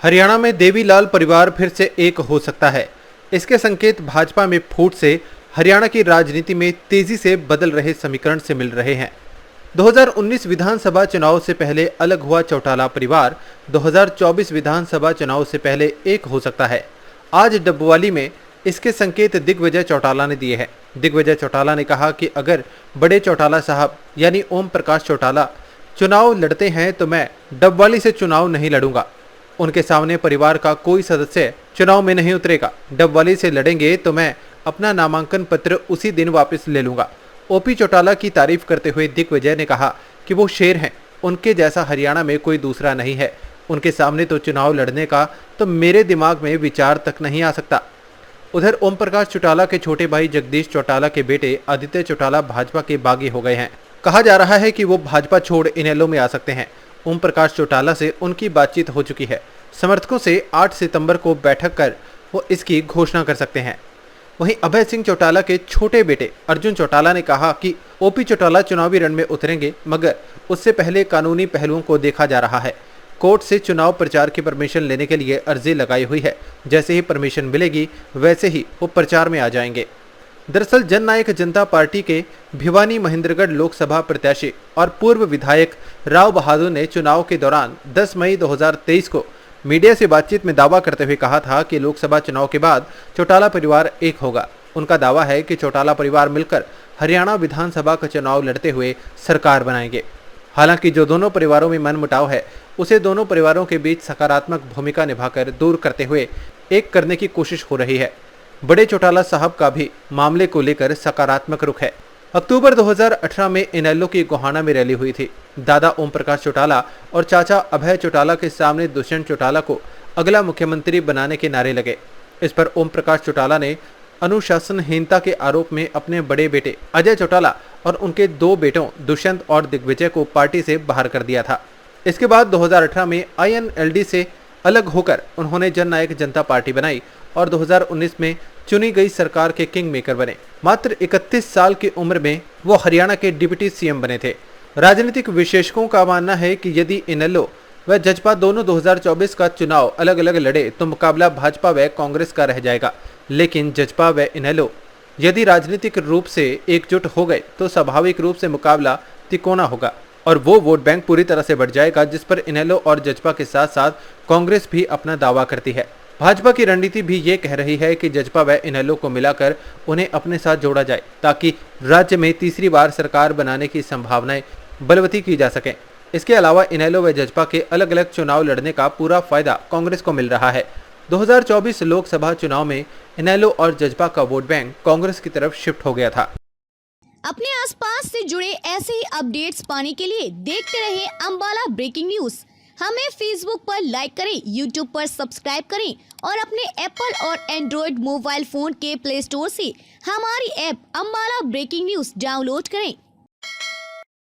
हरियाणा में देवीलाल परिवार फिर से एक हो सकता है। इसके संकेत भाजपा में फूट से हरियाणा की राजनीति में तेजी से बदल रहे समीकरण से मिल रहे हैं। 2019 विधानसभा चुनाव से पहले अलग हुआ चौटाला परिवार 2024 विधानसभा चुनाव से पहले एक हो सकता है। आज डब्बवाली में इसके संकेत दिग्विजय चौटाला ने दिए हैं। दिग्विजय चौटाला ने कहा कि अगर बड़े चौटाला साहब यानी ओम प्रकाश चौटाला चुनाव लड़ते हैं तो मैं डब्बवाली से चुनाव नहीं लड़ूंगा। उनके सामने परिवार का कोई सदस्य चुनाव में नहीं उतरेगा। डब्बवाली से लड़ेंगे तो मैं अपना नामांकन पत्र उसी दिन वापस ले लूंगा। ओपी चौटाला की तारीफ करते हुए दिग्विजय ने कहा कि वो शेर हैं, उनके जैसा हरियाणा में कोई दूसरा नहीं है। उनके सामने तो चुनाव लड़ने का तो मेरे दिमाग में विचार तक नहीं आ सकता। उधर ओम प्रकाश चौटाला के छोटे भाई जगदीश चौटाला के बेटे आदित्य चौटाला भाजपा के बागी हो गए हैं। कहा जा रहा है कि वो भाजपा छोड़ इनेलो में आ सकते हैं। ओम प्रकाश चौटाला से उनकी बातचीत हो चुकी है। समर्थकों से 8 सितंबर को बैठक कर वो इसकी घोषणा कर सकते हैं। वहीं अभय सिंह चौटाला के छोटे बेटे अर्जुन चौटाला ने कहा कि ओपी चौटाला चुनावी रण में उतरेंगे, मगर उससे पहले कानूनी पहलुओं को देखा जा रहा है। कोर्ट से चुनाव प्रचार की परमिशन लेने के लिए अर्जी लगाई हुई है। जैसे ही परमिशन मिलेगी वैसे ही वो प्रचार में आ जाएंगे। दरअसल जननायक जनता पार्टी के भिवानी महेंद्रगढ़ लोकसभा प्रत्याशी और पूर्व विधायक राव बहादुर ने चुनाव के दौरान 10 मई 2023 को मीडिया से बातचीत में दावा करते हुए कहा था कि लोकसभा चुनाव के बाद चौटाला परिवार एक होगा। उनका दावा है कि चौटाला परिवार मिलकर हरियाणा विधानसभा का चुनाव लड़ते हुए सरकार बनाएंगे। हालांकि जो दोनों परिवारों में मनमुटाव है उसे दोनों परिवारों के बीच सकारात्मक भूमिका निभाकर दूर करते हुए एक करने की कोशिश हो रही है। बड़े चौटाला साहब का भी मामले को लेकर सकारात्मक रुख है। अक्टूबर 2018 में इनेलो की गोहाना में रैली हुई थी। दादा ओम प्रकाश चौटाला और चाचा अभय चौटाला के सामने दुष्यंत चौटाला को अगला मुख्यमंत्री बनाने के नारे लगे। इस पर ओम प्रकाश चौटाला ने अनुशासनहीनता के आरोप में अपने बड़े बेटे अजय चौटाला और उनके 2 बेटों दुष्यंत और दिग्विजय को पार्टी से बाहर कर दिया था। इसके बाद 2018 में INLD से अलग होकर उन्होंने जननायक जनता पार्टी बनाई और 2019 में चुनी गई सरकार के किंग मेकर बने। मात्र 31 साल की उम्र में वो हरियाणा के डिप्टी सीएम बने थे। राजनीतिक विशेषज्ञों का मानना है कि यदि इनेलो व जजपा दोनों 2024 का चुनाव अलग अलग लड़े तो मुकाबला भाजपा व कांग्रेस का रह जाएगा। लेकिन जजपा व इनेलो यदि राजनीतिक रूप से एकजुट हो गए तो स्वाभाविक रूप से मुकाबला तिकोना होगा और वो वोट बैंक पूरी तरह से बढ़ जाएगा, जिस पर इनेलो और जजपा के साथ साथ कांग्रेस भी अपना दावा करती है। भाजपा की रणनीति भी ये कह रही है कि जजपा व इनेलो को मिलाकर उन्हें अपने साथ जोड़ा जाए ताकि राज्य में तीसरी बार सरकार बनाने की संभावनाएं बलवती की जा सकें। इसके अलावा इनेलो व जजपा के अलग अलग चुनाव लड़ने का पूरा फायदा कांग्रेस को मिल रहा है। 2024 लोकसभा चुनाव में इनेलो और जजपा का वोट बैंक कांग्रेस की तरफ शिफ्ट हो गया था। अपने आसपास से जुड़े ऐसे ही अपडेट्स पाने के लिए देखते रहिए अंबाला ब्रेकिंग न्यूज। हमें फेसबुक पर लाइक करें, यूट्यूब पर सब्सक्राइब करें और अपने एप्पल और एंड्रॉयड मोबाइल फोन के प्ले स्टोर से हमारी app Ambala breaking news download करें।